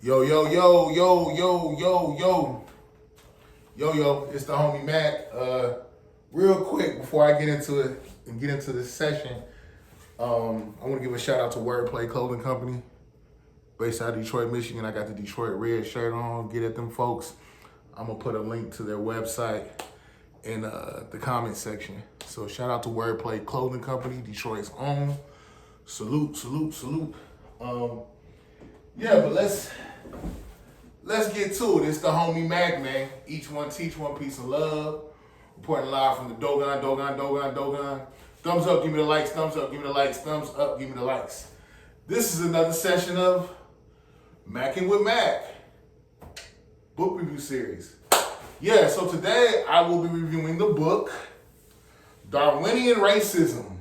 Yo, yo, yo, yo, yo, yo, yo. Yo, it's the homie Mac. Real quick before I get into it and get into this session, I want to give a shout out to Wordplay Clothing Company, based out of Detroit, Michigan. I got the Detroit red shirt on. Get at them folks. I'm gonna put a link to their website in the comment section. So shout out to Wordplay Clothing Company, Detroit's own. Salute, salute, salute. Yeah, but let's get to it. It's the homie Mac, man. Each one teach one piece of love. Reporting live from the Dogon. Thumbs up, give me the likes. Thumbs up, give me the likes. Thumbs up, give me the likes. This is another session of Mackin' with Mac book review series. Yeah, so today I will be reviewing the book Darwinian Racism.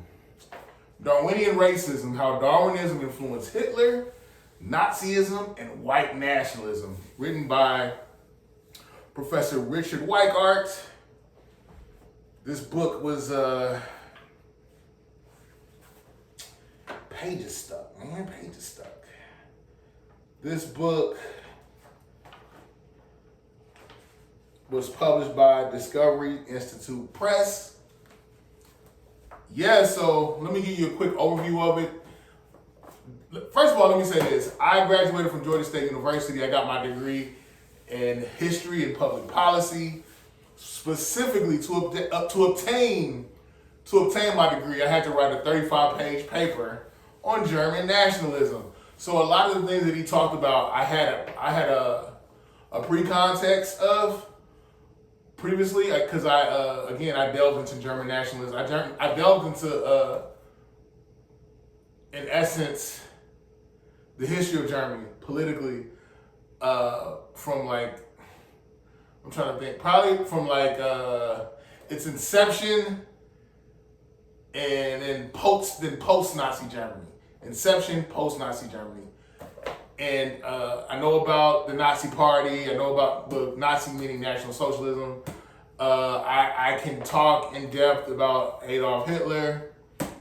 Darwinian Racism, How Darwinism Influenced Hitler, Nazism, and White Nationalism. Written by Professor Richard Weikart. This book was pages stuck, man. Pages stuck. This book was published by Discovery Institute Press. Yeah, so let me give you a quick overview of it. First of all, let me say this. I graduated from Georgia State University. I got my degree in history and public policy. Specifically, to obtain my degree, I had to write a 35-page paper on German nationalism. So a lot of the things that he talked about, I had a pre-context of previously, because I delved into German nationalism. I delved into, in essence, the history of Germany politically, from like, I'm trying to think, probably from like its inception and then post-Nazi Germany. Inception, post-Nazi Germany. And I know about the Nazi Party. I know about the Nazi meaning National Socialism. I can talk in depth about Adolf Hitler.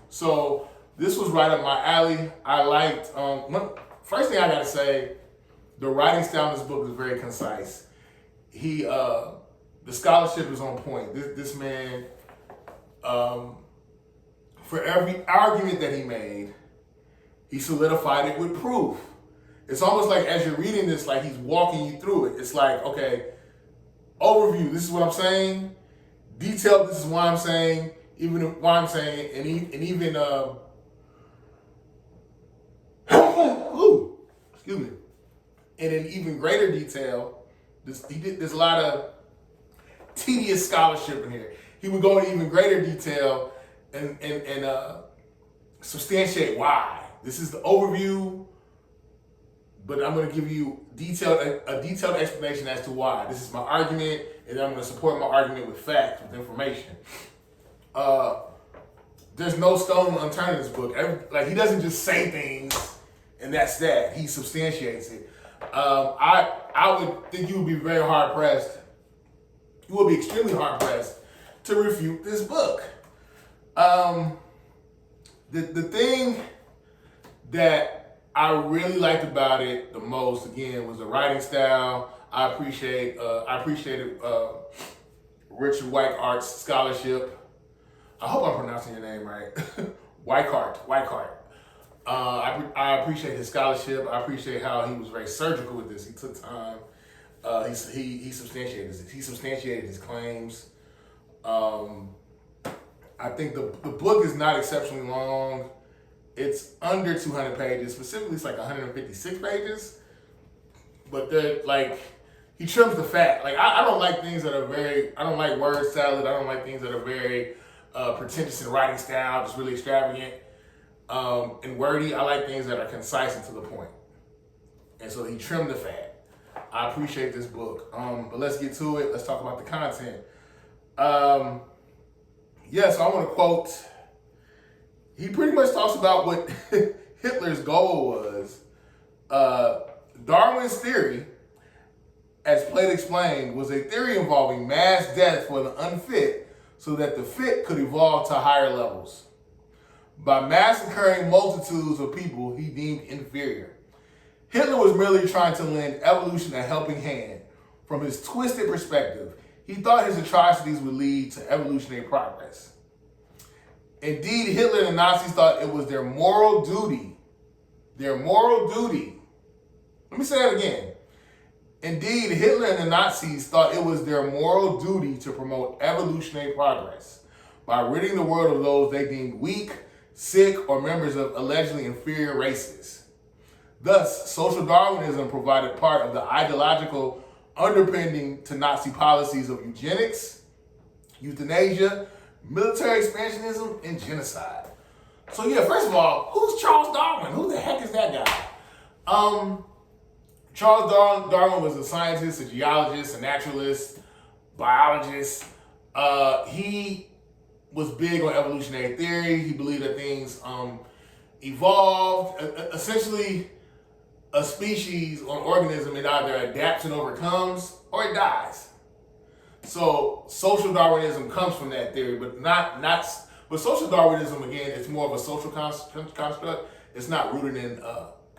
So this was right up my alley. I liked, first thing I gotta say, the writing style in this book is very concise. The scholarship is on point. This man, for every argument that he made, he solidified it with proof. It's almost like as you're reading this, like he's walking you through it. It's like, okay, overview, this is what I'm saying. Detail, this is why I'm saying. Even why I'm saying, and even excuse me. And in even greater detail, there's a lot of tedious scholarship in here. He would go into even greater detail and substantiate why. This is the overview, but I'm going to give you a detailed explanation as to why. This is my argument, and I'm going to support my argument with facts, with information. There's no stone unturned in this book. He doesn't just say things and that's that. He substantiates it. I would think you would be very hard pressed. You will be extremely hard pressed to refute this book. The thing that I really liked about it the most, again, was the writing style. I appreciated Richard Weikart's scholarship. I hope I'm pronouncing your name right. Weikart. I appreciate his scholarship. I appreciate how he was very surgical with this. He took time. He substantiated his claims. I think the book is not exceptionally long. It's under 200 pages. Specifically, it's like 156 pages. But he trims the fat. I don't like things that are I don't like word salad. I don't like things that are very pretentious in writing style, just really extravagant and wordy. I like things that are concise and to the point. And so he trimmed the fat. I appreciate this book. But let's get to it. Let's talk about the content. So I want to quote. He pretty much talks about what Hitler's goal was. Darwin's theory, as Plato explained, was a theory involving mass death for the unfit so that the fit could evolve to higher levels. By massacring multitudes of people he deemed inferior. Hitler was merely trying to lend evolution a helping hand. From his twisted perspective, he thought his atrocities would lead to evolutionary progress. Indeed, Hitler and the Nazis thought it was their moral duty. Let me say that again. Indeed, Hitler and the Nazis thought it was their moral duty to promote evolutionary progress by ridding the world of those they deemed weak, sick, or members of allegedly inferior races. Thus, social Darwinism provided part of the ideological underpinning to Nazi policies of eugenics, euthanasia, military expansionism, and genocide. So yeah, first of all, who's Charles Darwin? Who the heck is that guy? Charles Darwin was a scientist, a geologist, a naturalist, biologist. He was big on evolutionary theory. He believed that things evolved. Essentially, a species or an organism, it either adapts and overcomes or it dies. So social Darwinism comes from that theory, but social Darwinism, again, it's more of a social construct. It's not rooted in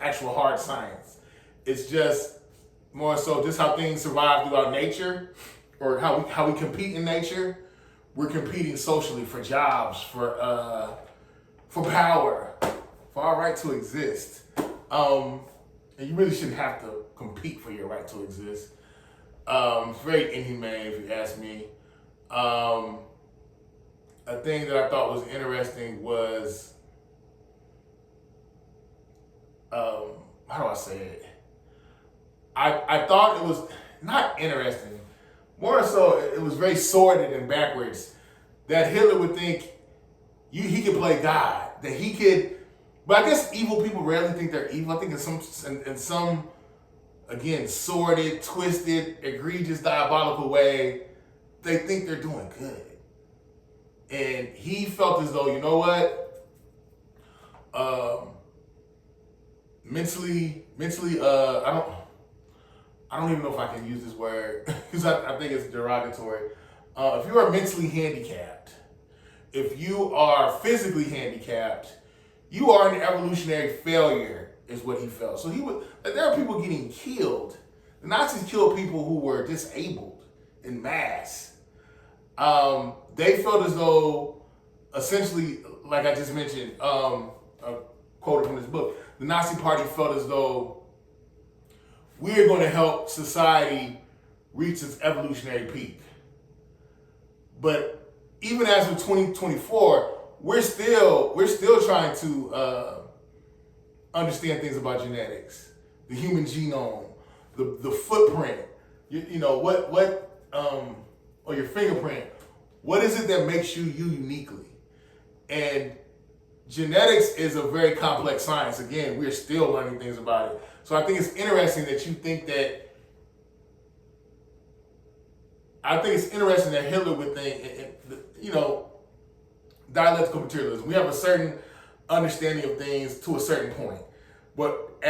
actual hard science. It's just more so just how things survive throughout nature, or how we compete in nature. We're competing socially for jobs, for power, for our right to exist. And you really shouldn't have to compete for your right to exist. It's very inhumane, if you ask me. A thing that I thought was interesting was, how do I say it? I thought it was not interesting, more so it was very sordid and backwards, that Hitler would think he could play God, that he could, but I guess evil people rarely think they're evil. I think in some again, sordid, twisted, egregious, diabolical way, they think they're doing good. And he felt as though, you know what? Mentally, I don't even know if I can use this word because I think it's derogatory. If you are mentally handicapped, if you are physically handicapped, you are an evolutionary failure, is what he felt. So there are people getting killed. The Nazis killed people who were disabled in mass. They felt as though, essentially, like I just mentioned, quoted from this book, the Nazi Party felt as though we're going to help society reach its evolutionary peak. But even as of 2024, we're still trying to understand things about genetics, the human genome, the footprint, or your fingerprint. What is it that makes you uniquely? And genetics is a very complex science. Again, we're still learning things about it. So I think it's interesting that you think that. I think it's interesting that Hitler would think, dialectical materialism. We have a certain understanding of things to a certain point. But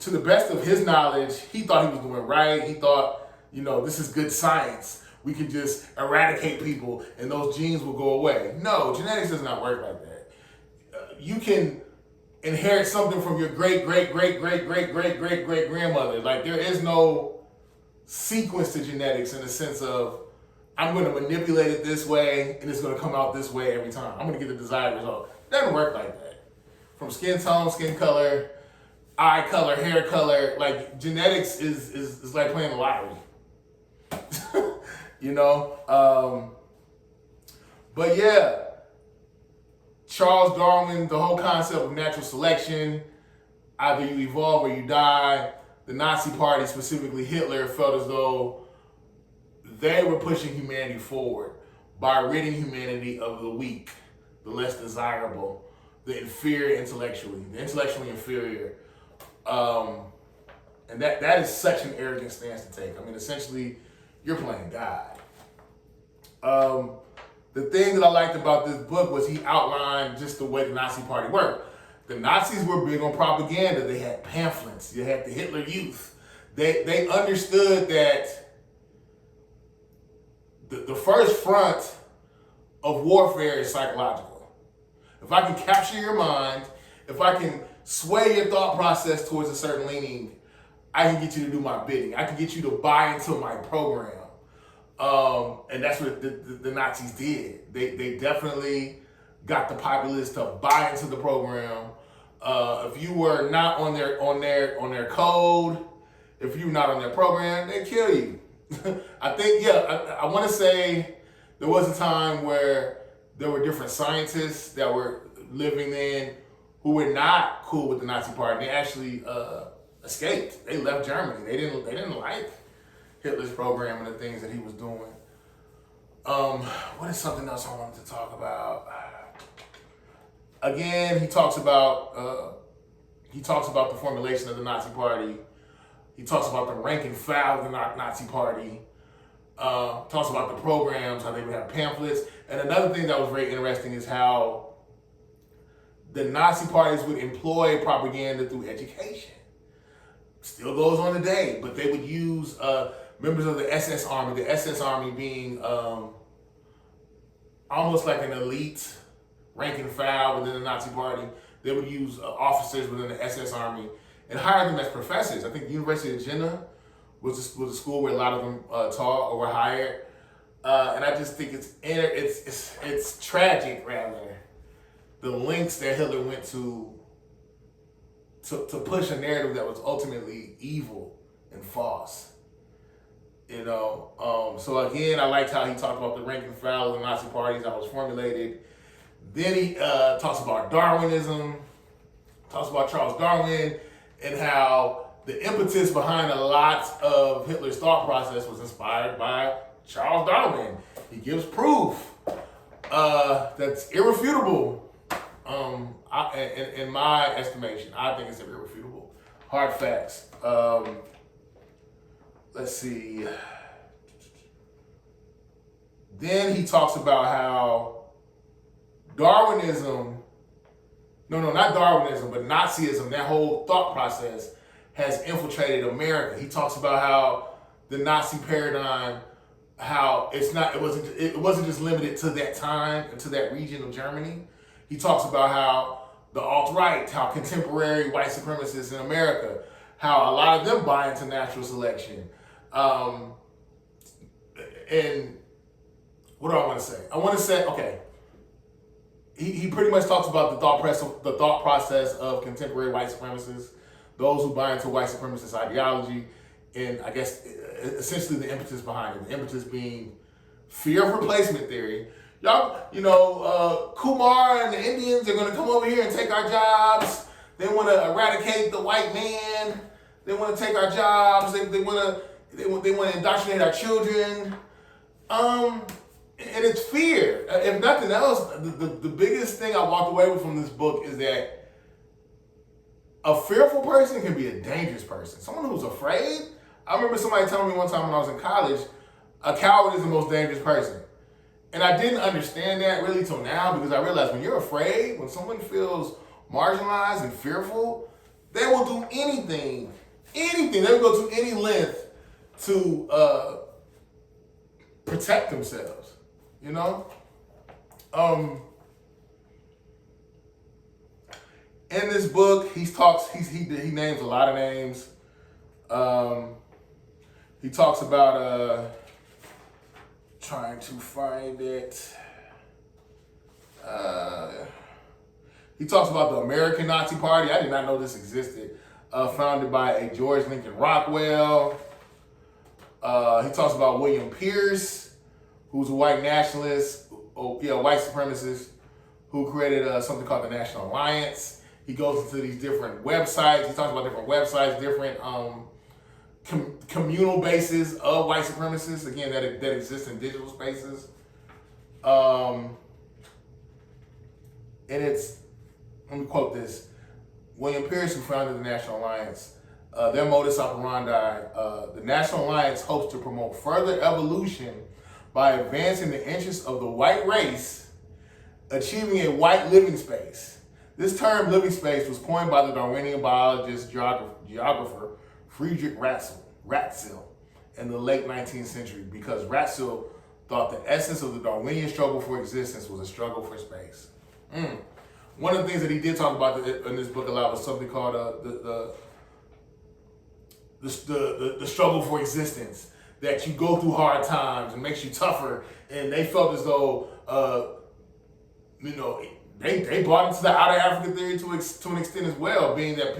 to the best of his knowledge, he thought he was doing right. He thought, this is good science. We could just eradicate people and those genes will go away. No, genetics does not work like that. You can inherit something from your great grandmother. Like, there is no sequence to genetics in the sense of, I'm going to manipulate it this way and it's going to come out this way every time. I'm going to get the desired result. It doesn't work like that. From skin tone, skin color, eye color, hair color, like genetics is like playing the lottery. But yeah, Charles Darwin, the whole concept of natural selection, either you evolve or you die. The Nazi Party, specifically Hitler, felt as though they were pushing humanity forward by ridding humanity of the weak, the less desirable, the inferior intellectually, the intellectually inferior. And that is such an arrogant stance to take. I mean, essentially, you're playing God. The thing that I liked about this book was he outlined just the way the Nazi Party worked. The Nazis were big on propaganda. They had pamphlets. They had the Hitler Youth. They understood that the first front of warfare is psychological. If I can capture your mind, if I can sway your thought process towards a certain leaning, I can get you to do my bidding. I can get you to buy into my program. And that's what the Nazis did. They definitely got the populace to buy into the program. If you were not on their code, if you're not on their program, they kill you. I think, I want to say there was a time where there were different scientists that were living then who were not cool with the Nazi Party. They actually escaped. They left Germany. They didn't like Hitler's program and the things that he was doing. What is something else I wanted to talk about? Again, he talks about the formulation of the Nazi Party. He talks about the rank and file of the Nazi Party. Talks about the programs, how they would have pamphlets. And another thing that was very interesting is how the Nazi parties would employ propaganda through education. Still goes on today, but they would use members of the SS Army, the SS Army being almost like an elite rank and file within the Nazi Party. They would use officers within the SS Army and hire them as professors. I think the University of Jena was a school where a lot of them taught or were hired. And I just think it's tragic, rather, the lengths that Hitler went to push a narrative that was ultimately evil and false. So again, I liked how he talked about the rank and file of the Nazi parties that was formulated. Then he talks about Darwinism, talks about Charles Darwin, and how the impetus behind a lot of Hitler's thought process was inspired by Charles Darwin. He gives proof that's irrefutable. In my estimation, I think it's irrefutable. Hard facts. Let's see. Then he talks about how Darwinism, not Darwinism, but Nazism, that whole thought process has infiltrated America. He talks about how the Nazi paradigm, how it wasn't just limited to that time and to that region of Germany. He talks about how the alt-right, how contemporary white supremacists in America, how a lot of them buy into natural selection. And what do I want to say? I want to say, okay, he pretty much talks about the thought process of contemporary white supremacists, those who buy into white supremacist ideology, and I guess essentially the impetus behind it. The impetus being fear of replacement theory. Kumar and the Indians are going to come over here and take our jobs. They want to eradicate the white man. They want to take our jobs. They want to indoctrinate our children. And it's fear. If nothing else, the biggest thing I walked away with from this book is that a fearful person can be a dangerous person. Someone who's afraid. I remember somebody telling me one time when I was in college, a coward is the most dangerous person. And I didn't understand that really till now, because I realized when you're afraid, when someone feels marginalized and fearful, they will do anything. They will go to any length to protect themselves. In this book, he names a lot of names. He talks about trying to find it. He talks about the American Nazi Party. I did not know this existed. Founded by a George Lincoln Rockwell. He talks about William Pierce, who's a white nationalist, white supremacist, who created something called the National Alliance. He goes into these different websites. He talks about different websites, different communal bases of white supremacists, again, that exist in digital spaces. And it's, let me quote this, William Pierce, who founded the National Alliance, their modus operandi, the National Alliance hopes to promote further evolution by advancing the interests of the white race, achieving a white living space. This term, living space, was coined by the Darwinian biologist, geographer Friedrich Ratzel in the late 19th century, because Ratzel thought the essence of the Darwinian struggle for existence was a struggle for space. One of the things that he did talk about in this book a lot was something called the the struggle for existence, that you go through hard times and makes you tougher. And they felt as though, they bought into the outer African theory to an extent as well, being that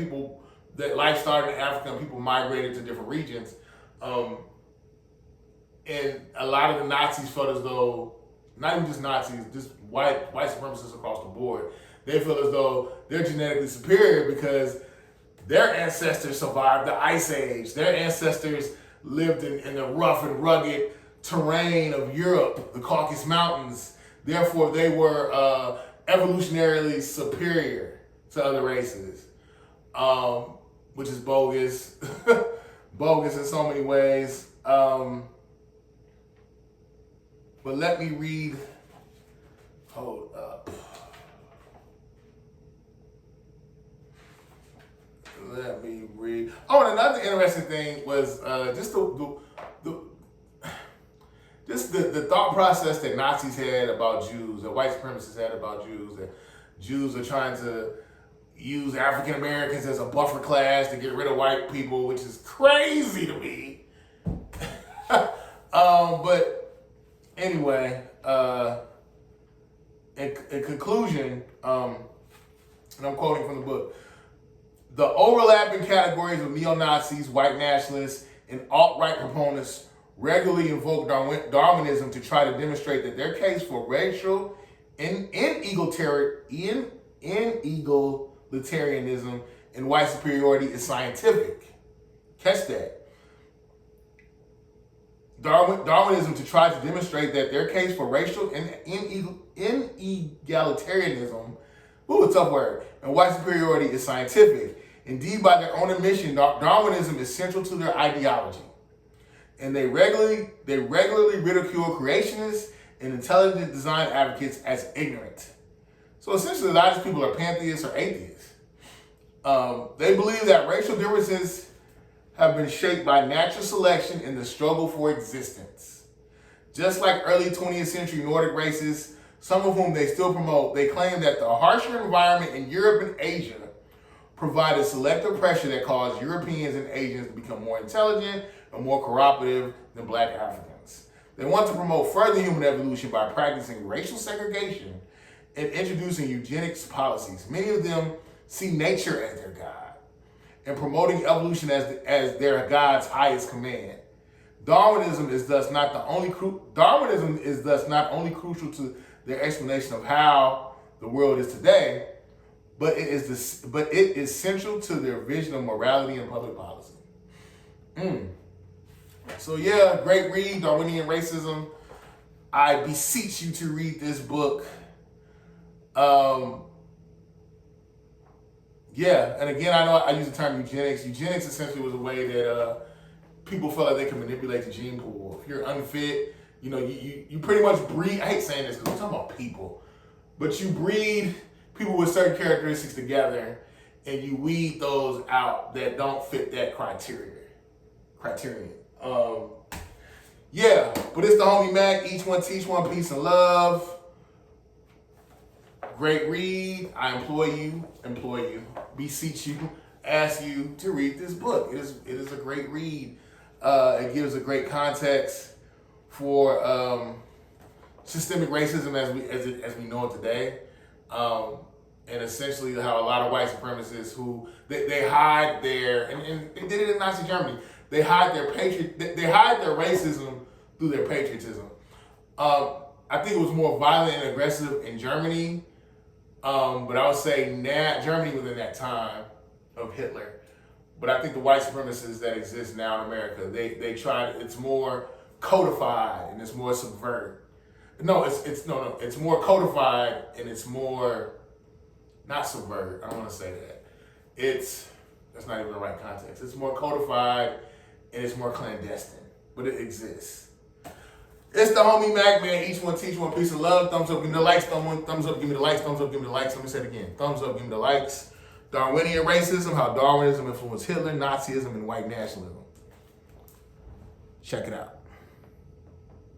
life started in Africa and people migrated to different regions. And a lot of the Nazis felt as though, not even just Nazis, just white supremacists across the board, they feel as though they're genetically superior because their ancestors survived the Ice Age. Their ancestors lived in the rough and rugged terrain of Europe, the Caucasus Mountains. Therefore, they were evolutionarily superior to other races, which is bogus. Bogus in so many ways. But let me read. Hold up. Let me read. Oh, and another interesting thing was just the thought process that Nazis had about Jews, that white supremacists had about Jews, that Jews are trying to use African Americans as a buffer class to get rid of white people, which is crazy to me. But anyway, in conclusion, and I'm quoting from the book, the overlapping categories of neo-Nazis, white nationalists, and alt-right proponents regularly invoke Darwinism to try to demonstrate that their case for racial egalitarianism and white superiority is scientific. Catch that. Darwinism to try to demonstrate that their case for racial inegalitarianism, ooh, a tough word, and white superiority is scientific. Indeed, by their own admission, Darwinism is central to their ideology. And they regularly ridicule creationists and intelligent design advocates as ignorant. So essentially, a lot of these people are pantheists or atheists. They believe that racial differences have been shaped by natural selection in the struggle for existence. Just like early 20th century Nordic races, some of whom they still promote, they claim that the harsher environment in Europe and Asia provided selective pressure that caused Europeans and Asians to become more intelligent and more cooperative than black Africans. They want to promote further human evolution by practicing racial segregation and introducing eugenics policies. Many of them see nature as their God and promoting evolution as their God's highest command. Darwinism is thus not only crucial to their explanation of how the world is today, but it is central to their vision of morality and public policy. So yeah, great read, Darwinian Racism. I beseech you to read this book. Yeah, and again, I know I use the term eugenics. Eugenics essentially was a way that people felt like they could manipulate the gene pool. If you're unfit, you pretty much breed. I hate saying this because we're talking about people, but you breed people with certain characteristics together, and you weed those out that don't fit that criterion. Yeah, but it's the homie Mac. Each one teach one, peace and love. Great read. I implore you, beseech you, ask you to read this book. It is a great read. It gives a great context for systemic racism as we know it today, and essentially how a lot of white supremacists who they hide their and they did it in Nazi Germany. They hide their racism through their patriotism. I think it was more violent and aggressive in Germany. But I would say Germany was in that time of Hitler. But I think the white supremacists that exist now in America, they try. It's more codified and it's more subvert. No, it's more codified and it's more not subvert. I don't want to say that. That's not even the right context. It's more codified and it's more clandestine, but it exists. It's the homie Mac, man. Each one teach one, peace and love. Thumbs up, give me the likes. Thumbs up, give me the likes. Thumbs up, give me the likes. Let me say it again. Thumbs up, give me the likes. Darwinian racism, how Darwinism influenced Hitler, Nazism, and white nationalism. Check it out.